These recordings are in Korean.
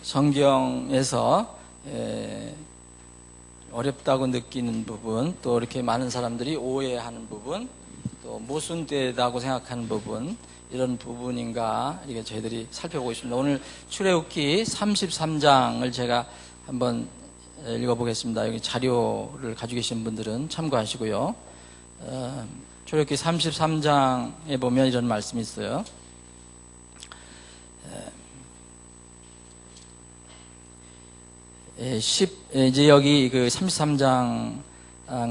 성경에서 어렵다고 느끼는 부분, 또 이렇게 많은 사람들이 오해하는 부분, 또 모순되다고 생각하는 부분, 이런 부분인가 이렇게 저희들이 살펴보겠습니다. 오늘 출애굽기 33장을 제가 한번 읽어보겠습니다. 여기 자료를 가지고 계신 분들은 참고하시고요. 출애굽기 33장에 보면 이런 말씀이 있어요. 이제 여기 그 33장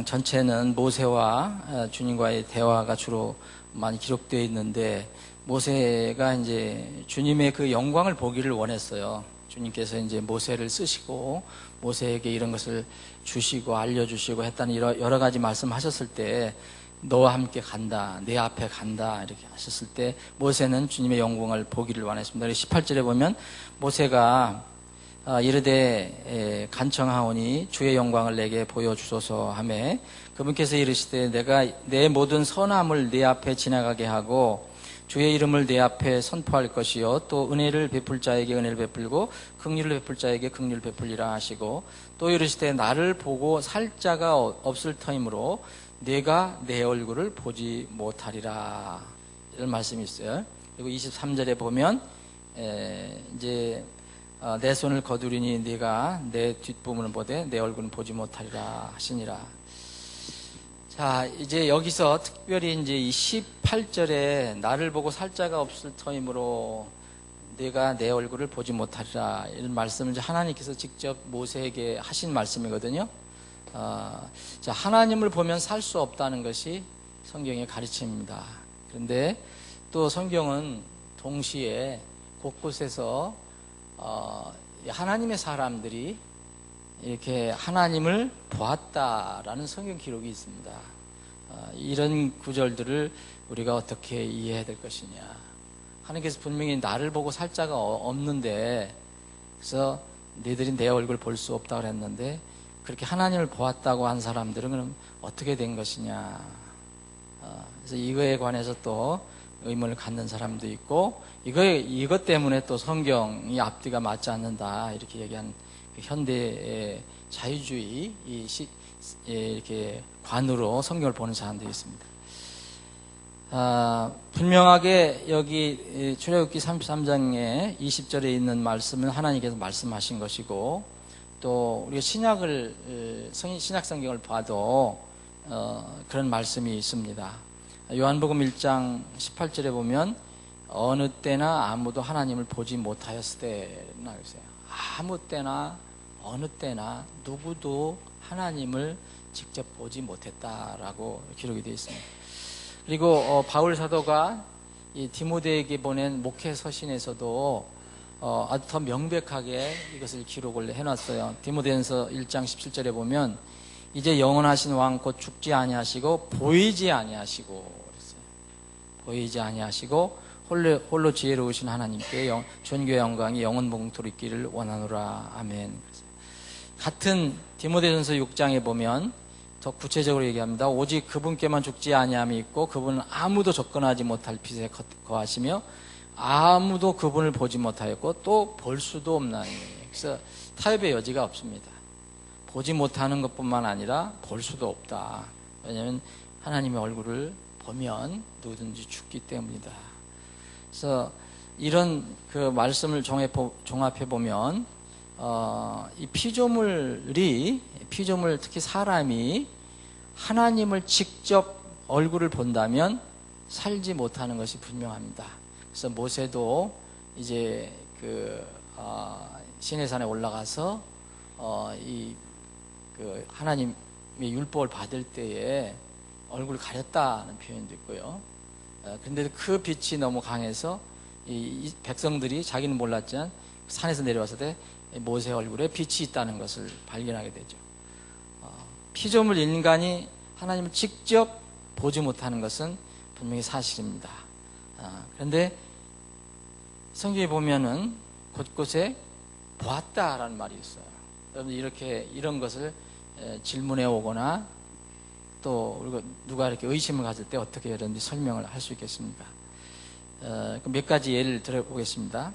전체는 모세와 주님과의 대화가 주로 많이 기록되어 있는데, 모세가 이제 주님의 그 영광을 보기를 원했어요. 주님께서 이제 모세를 쓰시고 모세에게 이런 것을 주시고 알려주시고 했다는 여러 가지 말씀하셨을 때, 너와 함께 간다, 내 앞에 간다 이렇게 하셨을 때 모세는 주님의 영광을 보기를 원했습니다. 18절에 보면 모세가 이르되 간청하오니 주의 영광을 내게 보여주소서 하매 그분께서 이르시되 내가 내 모든 선함을 네 앞에 지나가게 하고 주의 이름을 내 앞에 선포할 것이요 또 은혜를 베풀 자에게 은혜를 베풀고 긍휼을 베풀 자에게 긍휼을 베풀리라 하시고, 또 이르시되 나를 보고 살 자가 없을 터이므로 내가 내 얼굴을 보지 못하리라, 이런 말씀이 있어요. 그리고 23절에 보면 이제 내 손을 거두리니 네가 내 뒷부분을 보되 내 얼굴은 보지 못하리라 하시니라. 자, 이제 여기서 특별히 이제 이 18절에 나를 보고 살 자가 없을 터이므로 네가 내 얼굴을 보지 못하리라, 이런 말씀을 이제 하나님께서 직접 모세에게 하신 말씀이거든요. 자, 하나님을 보면 살 수 없다는 것이 성경의 가르침입니다. 그런데 또 성경은 동시에 곳곳에서 하나님의 사람들이 이렇게 하나님을 보았다라는 성경 기록이 있습니다. 이런 구절들을 우리가 어떻게 이해해야 될 것이냐. 하나님께서 분명히 나를 보고 살 자가 없는데, 그래서 너희들이 내 얼굴 볼 수 없다고 그랬는데 그렇게 하나님을 보았다고 한 사람들은 그럼 어떻게 된 것이냐. 그래서 이거에 관해서 또 의문을 갖는 사람도 있고, 이것 때문에 또 성경이 앞뒤가 맞지 않는다 이렇게 얘기한 현대의 자유주의 이렇게 관으로 성경을 보는 사람들이 있습니다. 분명하게 여기 출애굽기 33장에 20절에 있는 말씀은 하나님께서 말씀하신 것이고, 또 우리가 신약 성경을 봐도 그런 말씀이 있습니다. 요한복음 1장 18절에 보면 어느 때나 아무도 하나님을 보지 못하였을 때나 그랬어요. 아무 때나 어느 때나 누구도 하나님을 직접 보지 못했다라고 기록이 되어 있습니다. 그리고 바울 사도가 이 디모데에게 보낸 목회 서신에서도 아주 더 명백하게 이것을 기록을 해놨어요. 디모데전서 1장 17절에 보면 이제 영원하신 왕 곧 죽지 아니하시고 보이지 아니하시고 그랬어요. 보이지 아니하시고 홀로 지혜로우신 하나님께 존귀와 영광이 영원봉토로 있기를 원하노라. 아멘. 같은 디모데전서 6장에 보면 더 구체적으로 얘기합니다. 오직 그분께만 죽지 아니함이 있고 그분은 아무도 접근하지 못할 빛에 거하시며 아무도 그분을 보지 못하였고 또 볼 수도 없나니. 그래서 타협의 여지가 없습니다. 보지 못하는 것뿐만 아니라 볼 수도 없다. 왜냐하면 하나님의 얼굴을 보면 누구든지 죽기 때문이다. 그래서 이런 그 말씀을 종합해 보면 이 피조물 특히 사람이 하나님을 직접 얼굴을 본다면 살지 못하는 것이 분명합니다. 그래서 모세도 이제 시내산에 올라가서 하나님의 율법을 받을 때에 얼굴을 가렸다는 표현도 있고요. 그런데 그 빛이 너무 강해서 이 백성들이 자기는 몰랐지만 산에서 내려왔을 때 모세 얼굴에 빛이 있다는 것을 발견하게 되죠. 피조물 인간이 하나님을 직접 보지 못하는 것은 분명히 사실입니다. 그런데 성경에 보면은 곳곳에 보았다라는 말이 있어요. 여러분 이런 것을 질문해 오거나 또 누가 이렇게 의심을 가질 때 어떻게 여러분들이 설명을 할 수 있겠습니까? 몇 가지 예를 들어보겠습니다.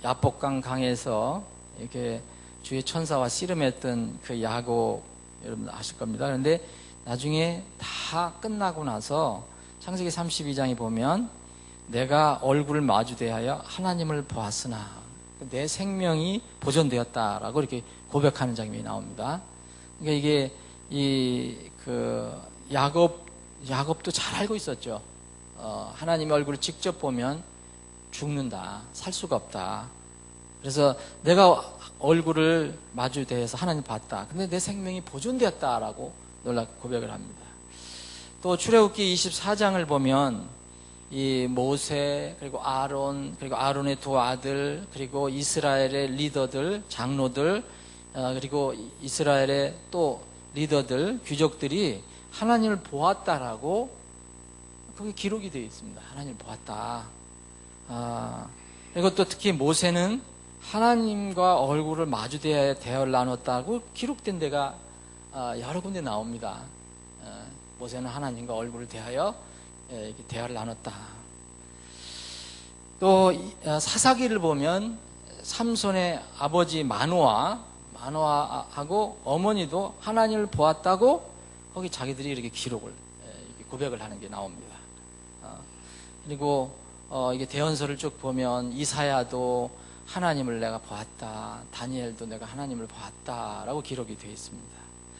야복강 강에서 이렇게 주의 천사와 씨름했던 그 야곱 여러분 아실 겁니다. 그런데 나중에 다 끝나고 나서 창세기 32장에 보면 내가 얼굴을 마주대하여 하나님을 보았으나 내 생명이 보존되었다라고 이렇게 고백하는 장면이 나옵니다. 그러니까 이게 야곱도 잘 알고 있었죠. 하나님의 얼굴을 직접 보면 죽는다, 살 수가 없다. 그래서 내가 얼굴을 마주대해서 하나님 봤다. 근데 내 생명이 보존되었다라고 놀랍게 고백을 합니다. 또 출애굽기 24장을 보면 이 모세 그리고 아론 그리고 아론의 두 아들 그리고 이스라엘의 리더들 장로들 그리고 이스라엘의 또 리더들 귀족들이 하나님을 보았다라고 거기 기록이 되어 있습니다. 하나님을 보았다. 그리고 또 특히 모세는 하나님과 얼굴을 마주대하여 대화를 나눴다고 기록된 데가 여러 군데 나옵니다. 모세는 하나님과 얼굴을 대하여 이렇게 대화를 나눴다. 또 사사기를 보면 삼손의 아버지 마노아하고 어머니도 하나님을 보았다고 거기 자기들이 이렇게 기록을 이렇게 고백을 하는 게 나옵니다. 그리고 이게 대언서를 쭉 보면 이사야도 하나님을 내가 보았다, 다니엘도 내가 하나님을 보았다라고 기록이 되어 있습니다.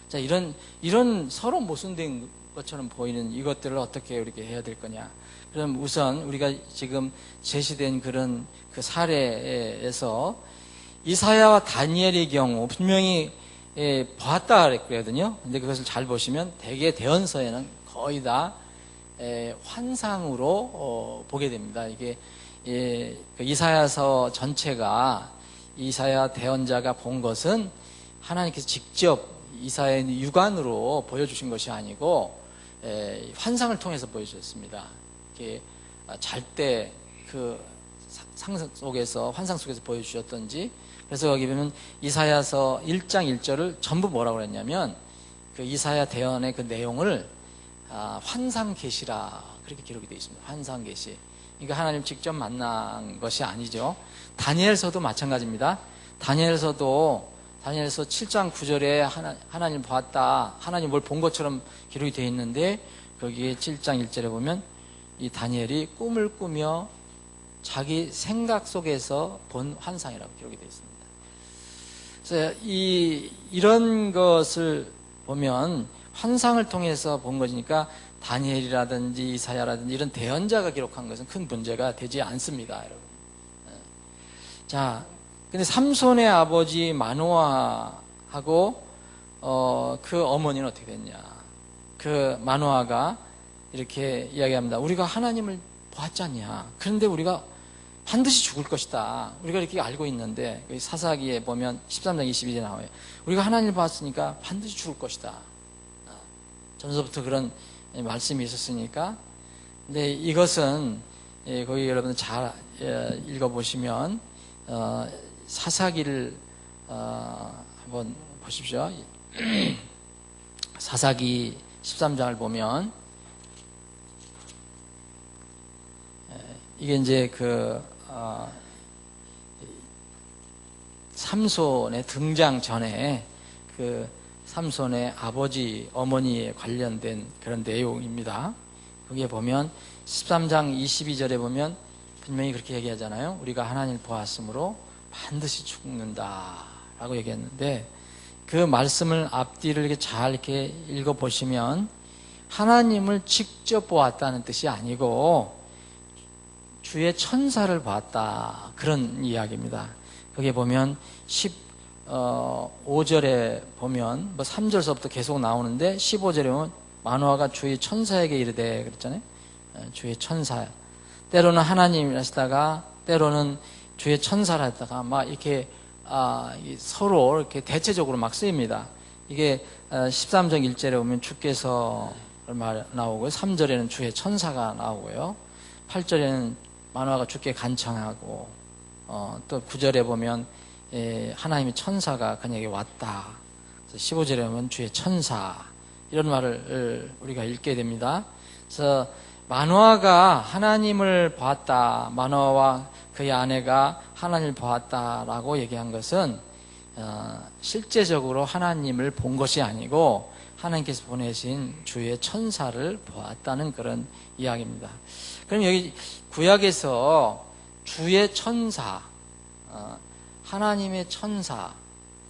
자, 이런 서로 모순된 것처럼 보이는 이것들을 어떻게 이렇게 해야 될 거냐? 그럼 우선 우리가 지금 제시된 그런 그 사례에서 이사야와 다니엘의 경우 분명히 보았다 그랬거든요. 근데 그것을 잘 보시면 대개 대언서에는 거의 다 환상으로 보게 됩니다. 이게 그 이사야서 전체가 이사야 대언자가 본 것은 하나님께서 직접 이사야의 육안으로 보여주신 것이 아니고 환상을 통해서 보여주셨습니다. 잘 때 그 상상 속에서 환상 속에서 보여주셨던지. 그래서 여기 보면 이사야서 1장 1절을 전부 뭐라고 그랬냐면 그 이사야 대언의 그 내용을 환상 계시라 그렇게 기록이 되어 있습니다. 환상 계시. 그러니까 하나님 직접 만난 것이 아니죠. 다니엘서도 마찬가지입니다. 다니엘서 7장 9절에 하나님 보았다, 하나님 뭘 본 것처럼 기록이 되어 있는데 거기에 7장 1절에 보면 이 다니엘이 꿈을 꾸며 자기 생각 속에서 본 환상이라고 기록이 되어 있습니다. 그래서 이런 것을 보면 환상을 통해서 본 것이니까 다니엘이라든지 이사야라든지 이런 대언자가 기록한 것은 큰 문제가 되지 않습니다, 여러분. 자, 근데 삼손의 아버지 마노아하고 그 어머니는 어떻게 됐냐? 그 마노아가 이렇게 이야기합니다. 우리가 하나님을 보았잖냐? 그런데 우리가 반드시 죽을 것이다. 우리가 이렇게 알고 있는데 사사기에 보면 13장 22절에 나와요. 우리가 하나님을 봤으니까 반드시 죽을 것이다. 전서부터 그런 말씀이 있었으니까. 근데 이것은 거기 여러분 잘 읽어보시면 사사기를 한번 보십시오. 사사기 13장을 보면 이게 이제 삼손의 등장 전에 그 삼손의 아버지, 어머니에 관련된 그런 내용입니다. 거기에 보면 13장 22절에 보면 분명히 그렇게 얘기하잖아요. 우리가 하나님을 보았으므로 반드시 죽는다 라고 얘기했는데 그 말씀을 앞뒤를 이렇게 잘 이렇게 읽어보시면 하나님을 직접 보았다는 뜻이 아니고 주의 천사를 보았다 그런 이야기입니다. 거기에 보면 15절에 보면 뭐 3절서부터 계속 나오는데 15절에 보면 마노아가 주의 천사에게 이르되 그랬잖아요. 주의 천사. 때로는 하나님이라 하시다가 때로는 주의 나타나라 했다가 막 이렇게 서로 이렇게 대체적으로 막 쓰입니다. 이게 13장 1절에 보면 주께서 나오고요. 3절에는 주의 천사가 나오고요. 8절에는 마노아가 주께 간청하고 또 9절에 보면 하나님의 천사가 그녀에게 왔다. 15절에 보면 주의 천사 이런 말을 우리가 읽게 됩니다. 그래서 마노아가 하나님을 보았다, 마노아와 그의 아내가 하나님을 보았다라고 얘기한 것은 실제적으로 하나님을 본 것이 아니고 하나님께서 보내신 주의 천사를 보았다는 그런 이야기입니다. 그럼 여기 구약에서 주의 천사, 하나님의 천사,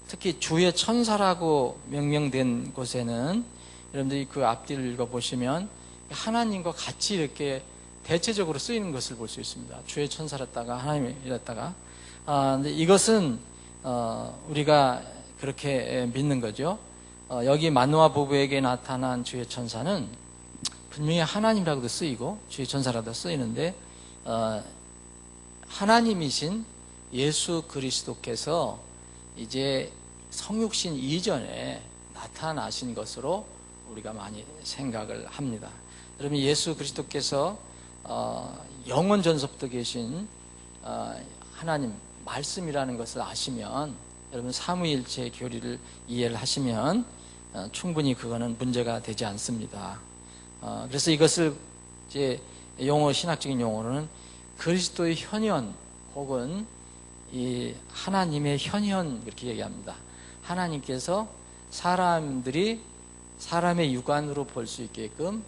특히 주의 천사라고 명명된 곳에는 여러분들이 그 앞뒤를 읽어보시면 하나님과 같이 이렇게 대체적으로 쓰이는 것을 볼 수 있습니다. 주의 천사였다가 하나님이랬다가. 근데 이것은 우리가 그렇게 믿는 거죠. 여기 마노아 부부에게 나타난 주의 천사는 분명히 하나님이라고도 쓰이고 주의 천사라도 쓰이는데 하나님이신 예수 그리스도께서 이제 성육신 이전에 나타나신 것으로 우리가 많이 생각을 합니다. 여러분, 예수 그리스도께서 영원 전서부터 계신 하나님 말씀이라는 것을 아시면, 여러분 삼위일체 교리를 이해를 하시면 충분히 그거는 문제가 되지 않습니다. 그래서 이것을 이제 신학적인 용어로는 그리스도의 현현 혹은 이 하나님의 현현 그렇게 얘기합니다. 하나님께서 사람들이 사람의 육안으로 볼 수 있게끔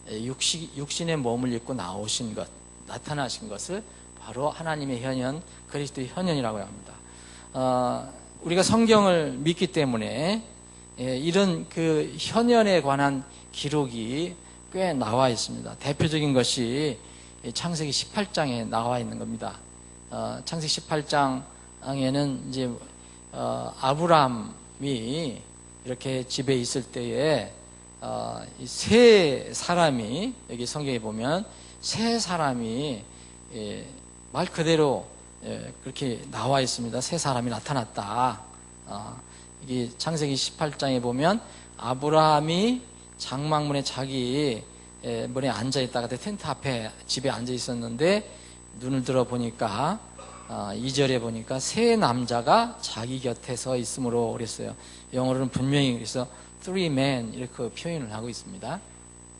육신의 몸을 입고 나오신 것, 나타나신 것을 바로 하나님의 현현, 그리스도의 현현이라고 합니다. 우리가 성경을 믿기 때문에 이런 그 현현에 관한 기록이 꽤 나와 있습니다. 대표적인 것이 창세기 18장에 나와 있는 겁니다. 창세기 18장에는 이제 아브라함이 이렇게 집에 있을 때에 세 사람이, 여기 성경에 보면 세 사람이 말 그대로 그렇게 나와 있습니다. 세 사람이 나타났다. 이게 창세기 18장에 보면 아브라함이 장막문에 자기 문에 앉아 있다가 텐트 앞에 집에 앉아 있었는데 눈을 들어 보니까 2절에 보니까 세 남자가 자기 곁에 서 있으므로 그랬어요. 영어로는 분명히 그래서 three men 이렇게 표현을 하고 있습니다.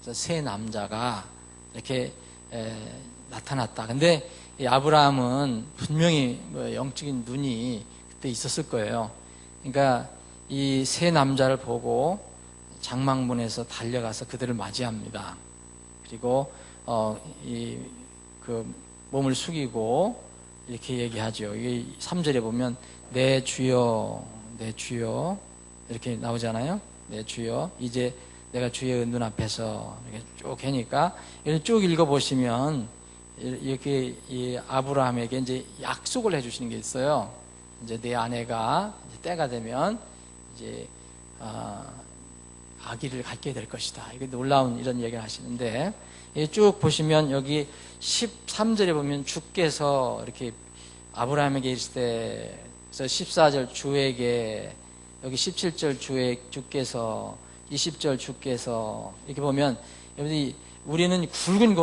그래서 세 남자가 이렇게 나타났다. 근데 이 아브라함은 분명히 영적인 눈이 그때 있었을 거예요. 그러니까 이 세 남자를 보고 장막문에서 달려가서 그들을 맞이합니다. 그리고 그 몸을 숙이고 이렇게 얘기하죠. 이게 3절에 보면 내 주여, 내 주여 이렇게 나오잖아요. 내 주여, 이제 내가 주의 눈앞에서 이렇게 쭉 하니까 이렇게 쭉 읽어보시면 이렇게 이 아브라함에게 이제 약속을 해주시는 게 있어요. 이제 내 아내가 이제 때가 되면 이제 아기를 갖게 될 것이다. 이게 놀라운 이런 얘기를 하시는데, 쭉 보시면 여기 13절에 보면 주께서 이렇게 아브라함에게 있을 때, 그래서 14절 주에게, 여기 17절 주께서, 20절 주께서, 이렇게 보면 여러분이 우리는 굵은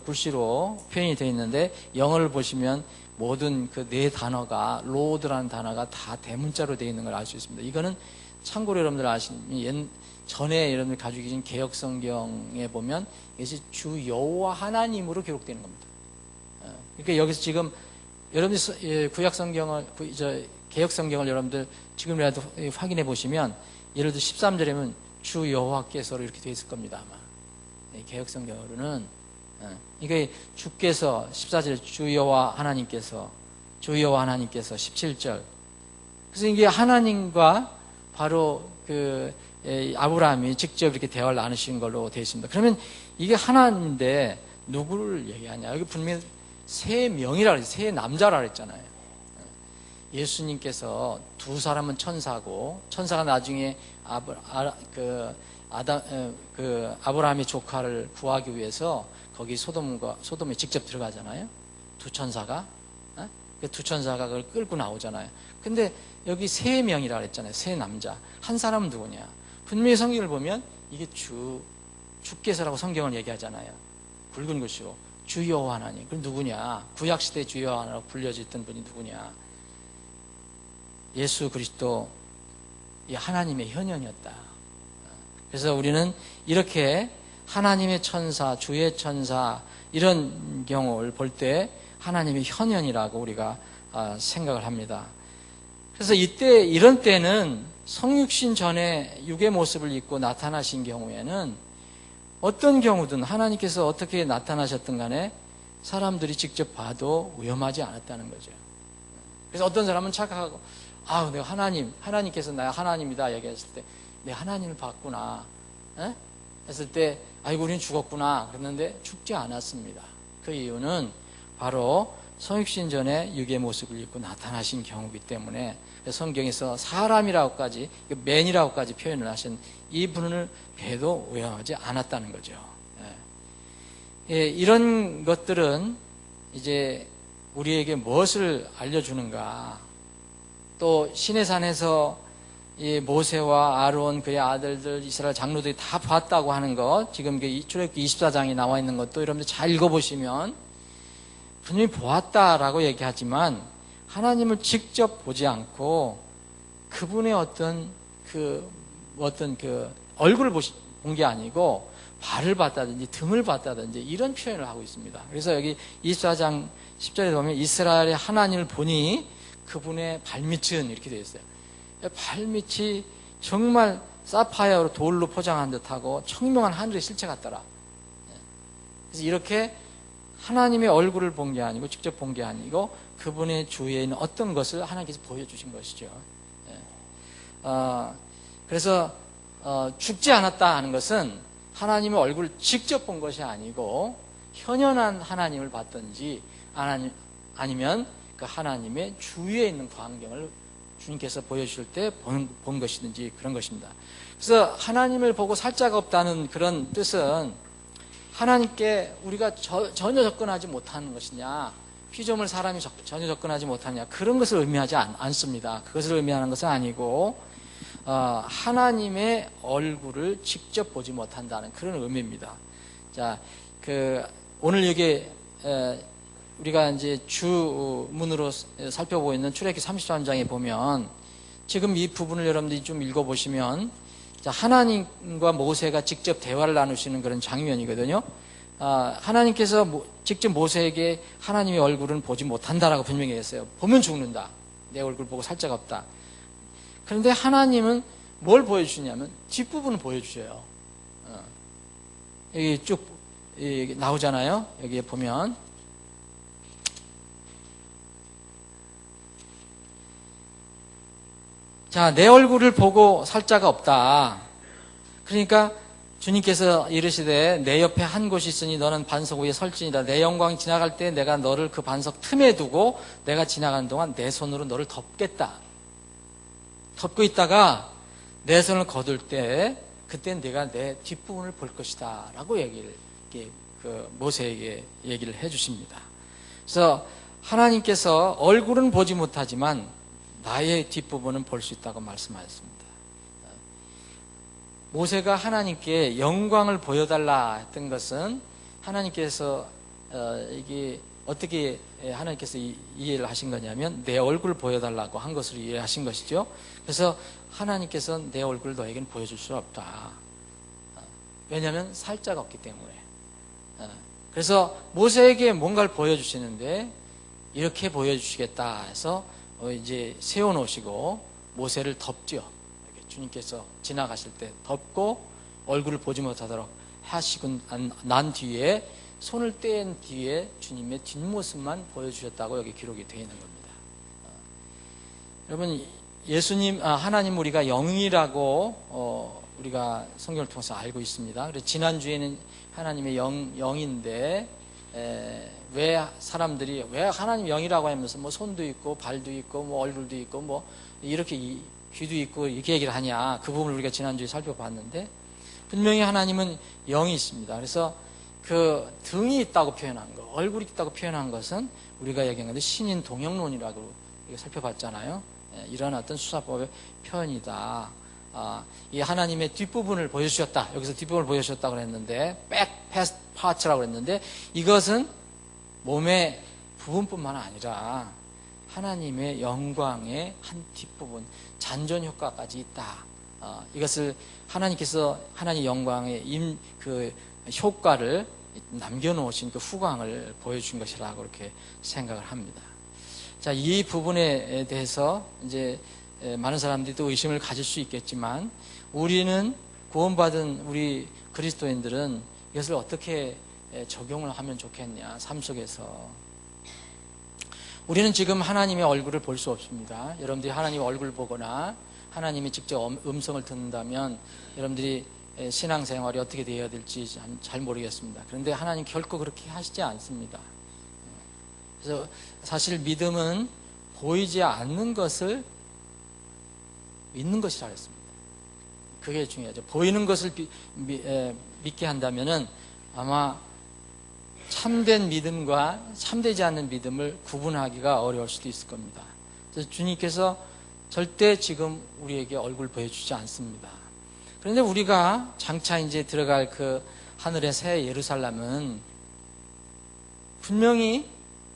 글씨로 표현이 되어 있는데 영어를 보시면 모든 그 네 단어가, 로드라는 단어가 다 대문자로 되어 있는 걸 알 수 있습니다. 이거는 참고로 여러분들 아시면 전에 여러분들 가지고 계신 개혁 성경에 보면 이것이 주 여호와 하나님으로 기록되는 겁니다. 그러니까 여기서 지금 여러분들 구약 성경을, 개혁 성경을 여러분들 지금이라도 확인해 보시면, 예를 들어 13절에는 주 여호와께서로 이렇게 되어 있을 겁니다, 아마. 개혁 성경으로는. 그러니까 주께서 14절 주 여호와 하나님께서, 주 여호와 하나님께서 17절. 그래서 이게 하나님과 바로 그 아브라함이 직접 이렇게 대화를 나누신 걸로 되어 있습니다. 그러면 이게 하나님인데 누구를 얘기하냐? 여기 분명히 세 명이라 그랬어요. 세 나라라 그랬잖아요. 예수님께서 두 사람은 천사고, 천사가 나중에 아브라함의 조카를 구하기 위해서 거기 소돔에 직접 들어가잖아요. 두 천사가. 그 두 천사가 그걸 끌고 나오잖아요. 근데 여기 세 명이라 그랬잖아요. 세 남자. 한 사람은 누구냐? 분명히 성경을 보면 이게 주께서라고 성경을 얘기하잖아요. 굵은 글씨로. 주 여호와 하나님. 그럼 누구냐? 구약시대 주 여호와 하나님으로 불려졌던 분이 누구냐? 예수 그리스도, 이 하나님의 현현이었다. 그래서 우리는 이렇게 하나님의 천사, 주의 천사 이런 경우를 볼 때 하나님의 현현이라고 우리가 생각을 합니다. 그래서 이런 때는 성육신 전에 육의 모습을 입고 나타나신 경우에는 어떤 경우든 하나님께서 어떻게 나타나셨든 간에 사람들이 직접 봐도 위험하지 않았다는 거죠. 그래서 어떤 사람은 착각하고 내가 하나님께서 나의 하나님이다 얘기했을 때 내 하나님을 봤구나 했을 때 아이고 우리는 죽었구나 그랬는데 죽지 않았습니다. 그 이유는 바로 성육신 전에 육의 모습을 입고 나타나신 경우이기 때문에 성경에서 사람이라고까지 맨이라고까지 표현을 하신 이분을 뵈도 위험하지 않았다는 거죠. 이런 것들은 이제 우리에게 무엇을 알려주는가? 또 시내산에서 이 모세와 아론 그의 아들들 이스라엘 장로들이 다 봤다고 하는 것, 지금 출애굽기 24장에 나와 있는 것도 여러분들 잘 읽어보시면 분명히 보았다라고 얘기하지만 하나님을 직접 보지 않고 그분의 어떤 얼굴을 본 게 아니고 발을 봤다든지 등을 봤다든지 이런 표현을 하고 있습니다. 그래서 여기 24장 10절에 보면 이스라엘의 하나님을 보니 그분의 발밑은 이렇게 되어 있어요. 발밑이 정말 사파이어로 돌로 포장한 듯하고 청명한 하늘의 실체 같더라. 그래서 이렇게 하나님의 얼굴을 본 게 아니고 직접 본 게 아니고 그분의 주위에 있는 어떤 것을 하나님께서 보여주신 것이죠. 그래서 죽지 않았다 하는 것은 하나님의 얼굴을 직접 본 것이 아니고 현현한 하나님을 봤든지 아니면 그 하나님의 주위에 있는 광경을 주님께서 보여주실 때 본 것이든지 그런 것입니다. 그래서 하나님을 보고 살자가 없다는 그런 뜻은 하나님께 우리가 전혀 접근하지 못하는 것이냐, 피조물 사람이 전혀 접근하지 못하냐, 그런 것을 의미하지 않습니다. 그것을 의미하는 것은 아니고 하나님의 얼굴을 직접 보지 못한다는 그런 의미입니다. 자, 오늘 여기 우리가 이제 주문으로 살펴보고 있는 출애굽기 33장에 보면 지금 이 부분을 여러분들이 좀 읽어보시면 하나님과 모세가 직접 대화를 나누시는 그런 장면이거든요. 하나님께서 직접 모세에게 하나님의 얼굴은 보지 못한다라고 분명히 했어요. 보면 죽는다. 내 얼굴 보고 살자가 없다. 그런데 하나님은 뭘 보여주시냐면 뒷부분을 보여주셔요. 여기 쭉 나오잖아요. 여기에 보면 자, 내 얼굴을 보고 살 자가 없다. 그러니까 주님께서 이르시되 내 옆에 한 곳이 있으니 너는 반석 위에 설지니라. 내 영광이 지나갈 때 내가 너를 그 반석 틈에 두고 내가 지나가는 동안 내 손으로 너를 덮겠다. 덮고 있다가 내 손을 거둘 때 그때 내가 내 뒷부분을 볼 것이다 라고 모세에게 얘기를 해 주십니다. 그래서 하나님께서 얼굴은 보지 못하지만 나의 뒷부분은 볼 수 있다고 말씀하셨습니다. 모세가 하나님께 영광을 보여달라 했던 것은 하나님께서 이게 어떻게 하나님께서 이해를 하신 거냐면 내 얼굴을 보여달라고 한 것으로 이해하신 것이죠. 그래서 하나님께서 내 얼굴을 너에게는 보여줄 수 없다. 왜냐하면 살자가 없기 때문에. 그래서 모세에게 뭔가를 보여주시는데 이렇게 보여주시겠다 해서 이제 세워놓으시고 모세를 덮죠. 주님께서 지나가실 때 덮고 얼굴을 보지 못하도록 하시고 난 뒤에 손을 뗀 뒤에 주님의 뒷모습만 보여주셨다고 여기 기록이 되어 있는 겁니다. 여러분, 하나님 우리가 영이라고 우리가 성경을 통해서 알고 있습니다. 그래서 지난주에는 하나님의 영인데 왜 사람들이 왜 하나님 영이라고 하면서 뭐 손도 있고 발도 있고 뭐 얼굴도 있고 뭐 이렇게 귀도 있고 이렇게 얘기를 하냐, 그 부분을 우리가 지난주에 살펴봤는데 분명히 하나님은 영이 있습니다. 그래서 그 등이 있다고 표현한 것, 얼굴이 있다고 표현한 것은 우리가 얘기한 건데 신인 동형론이라고 살펴봤잖아요. 이런 어떤 수사법의 표현이다. 이 하나님의 뒷부분을 보여주셨다. 여기서 뒷부분을 보여주셨다고 그랬는데 back past parts라고 그랬는데 이것은 몸의 부분뿐만 아니라 하나님의 영광의 한 뒷부분, 잔존 효과까지 있다. 이것을 하나님께서 하나님 영광의 효과를 남겨놓으신 그 후광을 보여준 것이라고 그렇게 생각을 합니다. 자, 이 부분에 대해서 이제 많은 사람들이 또 의심을 가질 수 있겠지만, 우리는 구원받은 우리 그리스도인들은 이것을 어떻게 적용을 하면 좋겠냐, 삶 속에서. 우리는 지금 하나님의 얼굴을 볼 수 없습니다. 여러분들이 하나님의 얼굴을 보거나 하나님이 직접 음성을 듣는다면 여러분들이 신앙생활이 어떻게 되어야 될지 잘 모르겠습니다. 그런데 하나님 결코 그렇게 하시지 않습니다. 그래서 사실 믿음은 보이지 않는 것을 믿는 것이라 했습니다. 그게 중요하죠. 보이는 것을 믿게 한다면은 아마 참된 믿음과 참되지 않는 믿음을 구분하기가 어려울 수도 있을 겁니다. 그래서 주님께서 절대 지금 우리에게 얼굴 보여주지 않습니다. 그런데 우리가 장차 이제 들어갈 그 하늘의 새 예루살렘은 분명히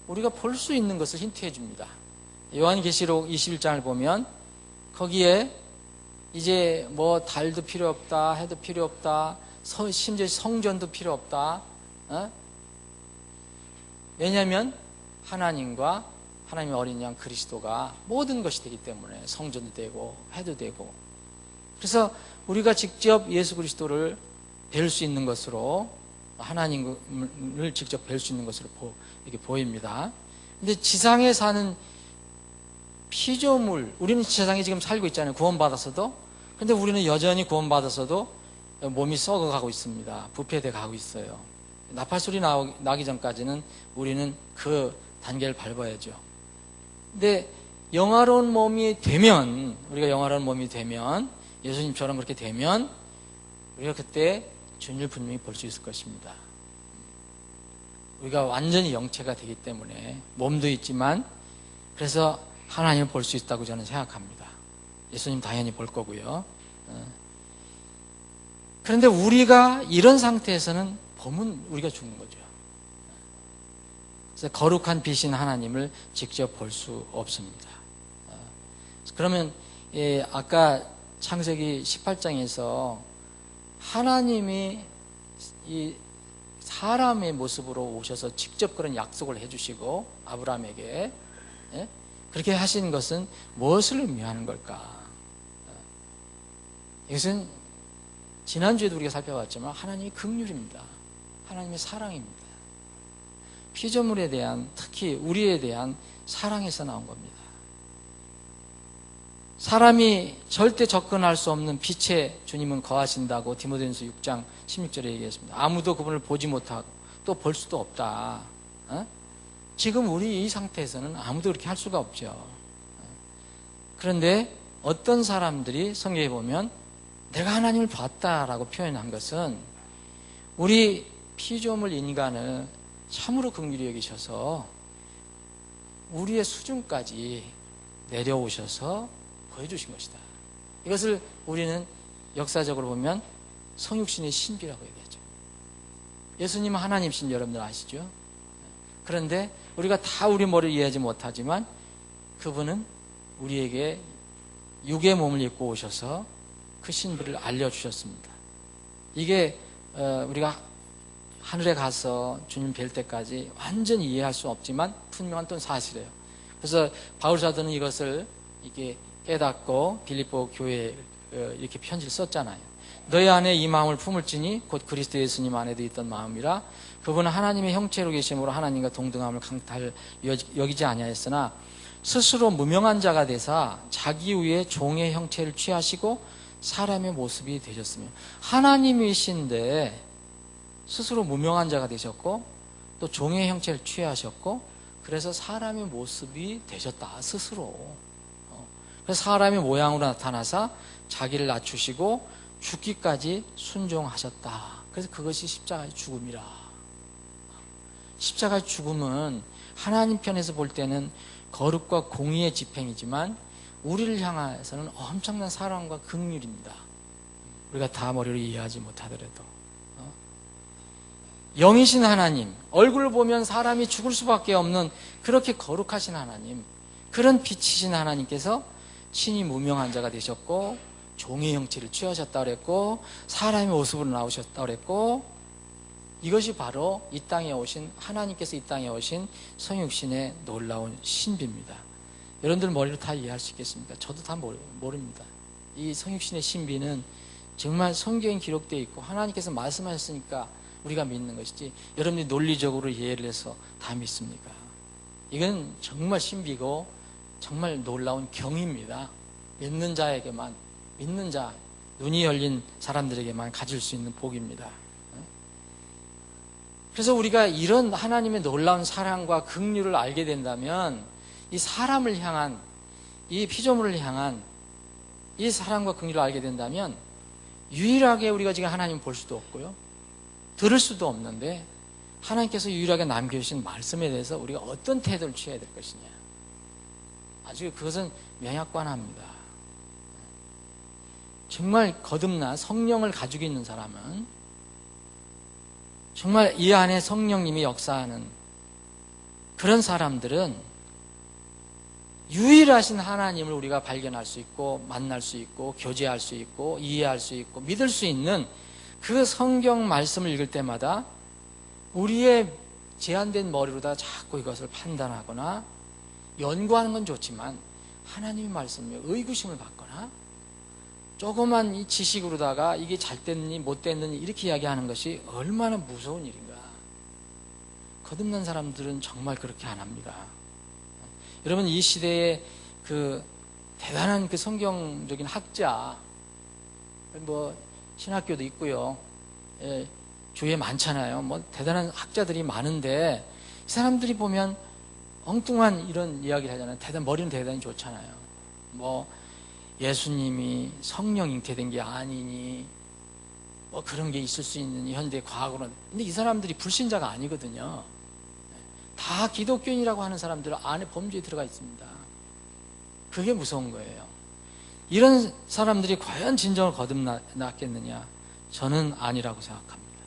우리가 볼 수 있는 것을 힌트해 줍니다. 요한계시록 21장을 보면 거기에 이제 뭐 달도 필요 없다, 해도 필요 없다, 심지어 성전도 필요 없다. 왜냐하면 하나님과 하나님의 어린 양 그리스도가 모든 것이 되기 때문에 성전도 되고 해도 되고. 그래서 우리가 직접 예수 그리스도를 뵐 수 있는 것으로, 하나님을 직접 뵐 수 있는 것으로 이렇게 보입니다. 근데 지상에 사는 피조물, 우리는 세상에 지금 살고 있잖아요. 구원받았어도. 근데 우리는 여전히 구원받았어도 몸이 썩어가고 있습니다. 부패돼 가고 있어요. 나팔소리 나기 전까지는 우리는 그 단계를 밟아야죠. 근데 영화로운 몸이 되면, 우리가 영화로운 몸이 되면, 예수님처럼 그렇게 되면 우리가 그때 주님을 분명히 볼 수 있을 것입니다. 우리가 완전히 영체가 되기 때문에 몸도 있지만, 그래서 하나님을 볼 수 있다고 저는 생각합니다. 예수님 당연히 볼 거고요. 그런데 우리가 이런 상태에서는 보면 우리가 죽는 거죠. 그래서 거룩한 빛인 하나님을 직접 볼 수 없습니다. 그러면 아까 창세기 18장에서 하나님이 이 사람의 모습으로 오셔서 직접 그런 약속을 해주시고 아브라함에게 그렇게 하신 것은 무엇을 의미하는 걸까? 이것은 지난주에도 우리가 살펴봤지만 하나님의 긍휼입니다. 하나님의 사랑입니다. 피조물에 대한, 특히 우리에 대한 사랑에서 나온 겁니다. 사람이 절대 접근할 수 없는 빛에 주님은 거하신다고 디모데전서 6장 16절에 얘기했습니다. 아무도 그분을 보지 못하고 또 볼 수도 없다. 지금 우리 이 상태에서는 아무도 그렇게 할 수가 없죠. 그런데 어떤 사람들이 성경에 보면 내가 하나님을 봤다라고 표현한 것은 우리 피조물 인간을 참으로 긍휼히 여기셔서 우리의 수준까지 내려오셔서 보여주신 것이다. 이것을 우리는 역사적으로 보면 성육신의 신비라고 얘기하죠. 예수님은 하나님이신 여러분들 아시죠? 그런데 우리가 다 우리 머리를 이해하지 못하지만 그분은 우리에게 육의 몸을 입고 오셔서 그 신비를 알려주셨습니다. 이게 우리가 하늘에 가서 주님 뵐 때까지 완전히 이해할 수 없지만 분명한 또 사실이에요. 그래서 바울 사도는 이것을 이게 깨닫고 빌립보 교회에 이렇게 편지를 썼잖아요. 너희 안에 이 마음을 품을지니 곧 그리스도 예수님 안에도 있던 마음이라 그분은 하나님의 형체로 계심으로 하나님과 동등함을 강탈 여기지 아니하였으나 스스로 무명한 자가 되사 자기 위에 종의 형체를 취하시고 사람의 모습이 되셨으며, 하나님이신데 스스로 무명한 자가 되셨고 또 종의 형체를 취하셨고 그래서 사람의 모습이 되셨다 스스로. 그래서 사람의 모양으로 나타나사 자기를 낮추시고 죽기까지 순종하셨다. 그래서 그것이 십자가의 죽음이라. 십자가의 죽음은 하나님 편에서 볼 때는 거룩과 공의의 집행이지만 우리를 향해서는 엄청난 사랑과 긍휼입니다. 우리가 다 머리로 이해하지 못하더라도. 영이신 하나님, 얼굴을 보면 사람이 죽을 수밖에 없는 그렇게 거룩하신 하나님, 그런 빛이신 하나님께서 친히 무명한 자가 되셨고 종의 형체를 취하셨다 그랬고 사람의 모습으로 나오셨다 그랬고 이것이 바로 이 땅에 오신, 하나님께서 이 땅에 오신 성육신의 놀라운 신비입니다. 여러분들 머리로 다 이해할 수 있겠습니까? 저도 다 모릅니다. 이 성육신의 신비는 정말 성경에 기록되어 있고 하나님께서 말씀하셨으니까 우리가 믿는 것이지, 여러분들이 논리적으로 이해를 해서 다 믿습니까? 이건 정말 신비고 정말 놀라운 경입니다. 믿는 자에게만, 믿는 자, 눈이 열린 사람들에게만 가질 수 있는 복입니다. 그래서 우리가 이런 하나님의 놀라운 사랑과 긍휼을 알게 된다면, 이 사람을 향한, 이 피조물을 향한 이 사랑과 긍휼을 알게 된다면, 유일하게 우리가 지금 하나님 볼 수도 없고요, 들을 수도 없는데 하나님께서 유일하게 남겨주신 말씀에 대해서 우리가 어떤 태도를 취해야 될 것이냐, 아주 그것은 명약관합니다. 정말 거듭난 성령을 가지고 있는 사람은, 정말 이 안에 성령님이 역사하는 그런 사람들은 유일하신 하나님을 우리가 발견할 수 있고, 만날 수 있고, 교제할 수 있고, 이해할 수 있고, 믿을 수 있는 그 성경 말씀을 읽을 때마다 우리의 제한된 머리로다 자꾸 이것을 판단하거나 연구하는 건 좋지만, 하나님의 말씀에 의구심을 받거나 조그만 이 지식으로다가 이게 잘 됐니 못 됐느니 이렇게 이야기하는 것이 얼마나 무서운 일인가. 거듭난 사람들은 정말 그렇게 안 합니다. 여러분, 이 시대에 그 대단한 그 성경적인 학자, 뭐 신학교도 있고요, 예, 주위에 많잖아요. 뭐 대단한 학자들이 많은데 이 사람들이 보면 엉뚱한 이런 이야기를 하잖아요. 머리는 대단히 좋잖아요. 뭐 예수님이 성령 잉태된 게 아니니 뭐 그런 게 있을 수 있는 현대 과학으로는. 근데 이 사람들이 불신자가 아니거든요. 다 기독교인이라고 하는 사람들 안에 범죄에 들어가 있습니다. 그게 무서운 거예요. 이런 사람들이 과연 진정으로 거듭났겠느냐? 저는 아니라고 생각합니다.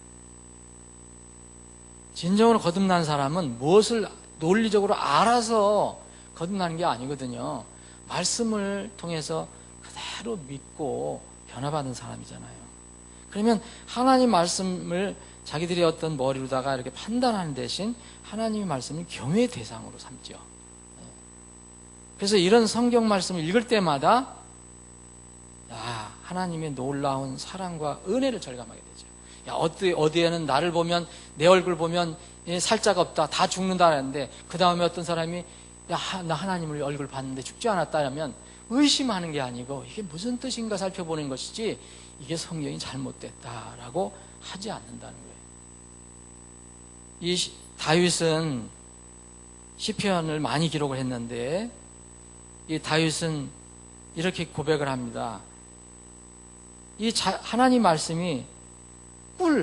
진정으로 거듭난 사람은 무엇을 논리적으로 알아서 거듭나는 게 아니거든요. 말씀을 통해서 그대로 믿고 변화받은 사람이잖아요. 그러면 하나님 말씀을 자기들이 어떤 머리로다가 이렇게 판단하는 대신 하나님의 말씀을 경외의 대상으로 삼죠. 그래서 이런 성경 말씀을 읽을 때마다 하나님의 놀라운 사랑과 은혜를 절감하게 되죠. 어디에는 나를 보면, 내 얼굴 보면 살자가 없다, 다 죽는다 하는데 그 다음에 어떤 사람이 나 하나님을 얼굴 봤는데 죽지 않았다면 의심하는 게 아니고 이게 무슨 뜻인가 살펴보는 것이지, 이게 성경이 잘못됐다라고 하지 않는다는 거예요. 이 다윗은 시편을 많이 기록을 했는데, 이 다윗은 이렇게 고백을 합니다. 하나님 말씀이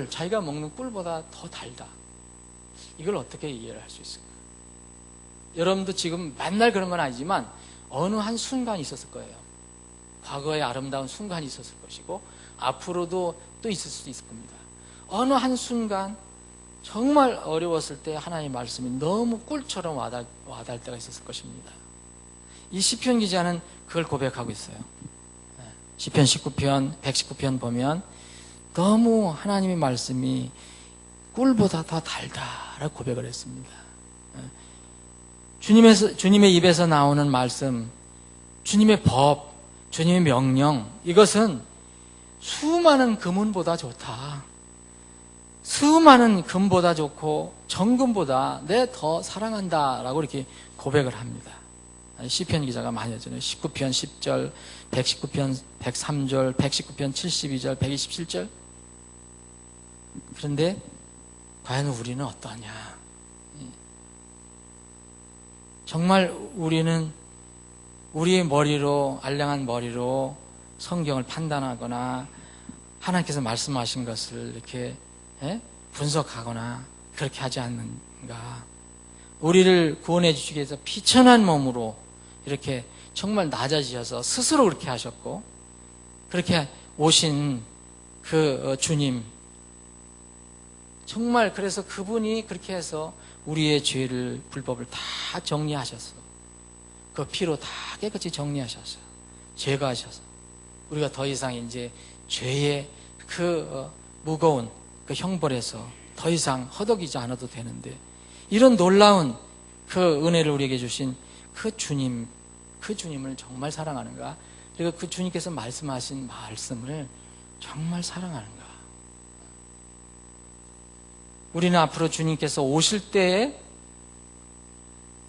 자기가 먹는 꿀보다 더 달다. 이걸 어떻게 이해를 할 수 있을까? 여러분도 지금 맨날 그런 건 아니지만 어느 한 순간이 있었을 거예요. 과거에 아름다운 순간이 있었을 것이고 앞으로도 또 있을 수도 있을 겁니다. 어느 한 순간 정말 어려웠을 때 하나님의 말씀이 너무 꿀처럼 와닿을 때가 있었을 것입니다. 이 시편 기자는 그걸 고백하고 있어요. 시편 19편, 119편 보면 너무 하나님의 말씀이 꿀보다 더 달다라고 고백을 했습니다. 주님의 입에서 나오는 말씀, 주님의 법, 주님의 명령, 이것은 수많은 금은보다 좋다. 수많은 금보다 좋고 정금보다 내 더 사랑한다라고 이렇게 고백을 합니다. 시편 기자가 많이 하잖아요. 19편 10절, 119편 103절, 119편 72절, 127절. 그런데 과연 우리는 어떠냐? 정말 우리는 우리의 머리로, 알량한 머리로 성경을 판단하거나 하나님께서 말씀하신 것을 이렇게 분석하거나 그렇게 하지 않는가? 우리를 구원해 주시기 위해서 피천한 몸으로 이렇게 정말 낮아지셔서 스스로 그렇게 하셨고, 그렇게 오신 그 주님, 정말 그래서 그분이 그렇게 해서 우리의 죄를, 불법을 다 정리하셔서 그 피로 다 깨끗이 정리하셔서 제거하셔서 우리가 더 이상 이제 죄의 그 무거운 그 형벌에서 더 이상 허덕이지 않아도 되는데, 이런 놀라운 그 은혜를 우리에게 주신 그 주님을 정말 사랑하는가? 그리고 그 주님께서 말씀하신 말씀을 정말 사랑하는가? 우리는 앞으로 주님께서 오실 때에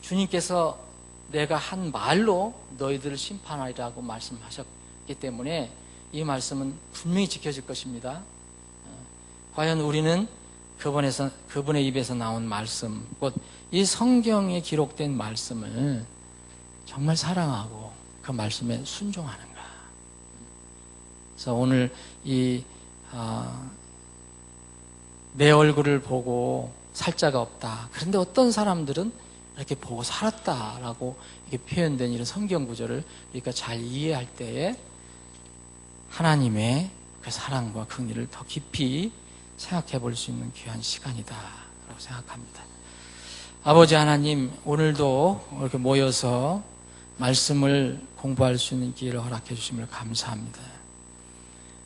주님께서 내가 한 말로 너희들을 심판하리라고 말씀하셨기 때문에 이 말씀은 분명히 지켜질 것입니다. 과연 우리는 그분의 입에서 나온 말씀, 곧 이 성경에 기록된 말씀을 정말 사랑하고 그 말씀에 순종하는가? 그래서 오늘 내 얼굴을 보고 살 자가 없다. 그런데 어떤 사람들은 이렇게 보고 살았다라고 이렇게 표현된 이런 성경 구절을 우리가 잘 이해할 때에 하나님의 그 사랑과 그 은혜를 더 깊이 생각해 볼 수 있는 귀한 시간이다라고 생각합니다. 아버지 하나님, 오늘도 이렇게 모여서 말씀을 공부할 수 있는 기회를 허락해 주심을 감사합니다.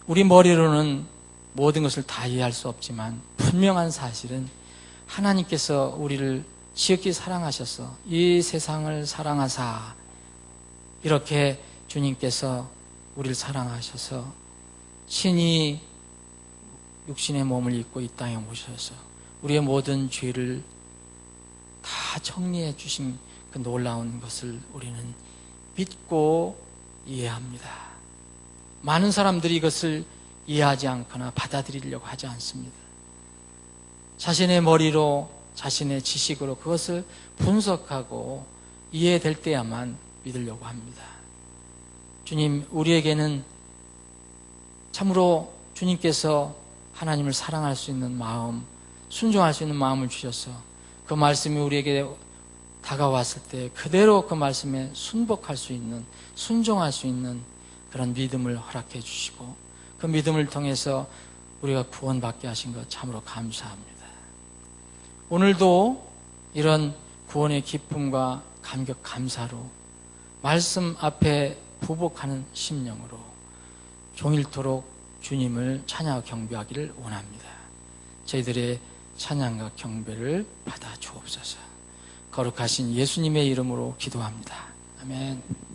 우리 머리로는 모든 것을 다 이해할 수 없지만 분명한 사실은 하나님께서 우리를 지극히 사랑하셔서 이 세상을 사랑하사, 이렇게 주님께서 우리를 사랑하셔서 친히 육신의 몸을 입고 이 땅에 오셔서 우리의 모든 죄를 다 정리해 주신 그 놀라운 것을 우리는 믿고 이해합니다. 많은 사람들이 이것을 이해하지 않거나 받아들이려고 하지 않습니다. 자신의 머리로, 자신의 지식으로 그것을 분석하고 이해될 때야만 믿으려고 합니다. 주님, 우리에게는 참으로 주님께서 하나님을 사랑할 수 있는 마음, 순종할 수 있는 마음을 주셔서 그 말씀이 우리에게 다가왔을 때 그대로 그 말씀에 순복할 수 있는, 순종할 수 있는 그런 믿음을 허락해 주시고 그 믿음을 통해서 우리가 구원받게 하신 것 참으로 감사합니다. 오늘도 이런 구원의 기쁨과 감격 감사로 말씀 앞에 부복하는 심령으로 종일토록 주님을 찬양하고 경배하기를 원합니다. 저희들의 찬양과 경배를 받아 주옵소서. 거룩하신 예수님의 이름으로 기도합니다. 아멘.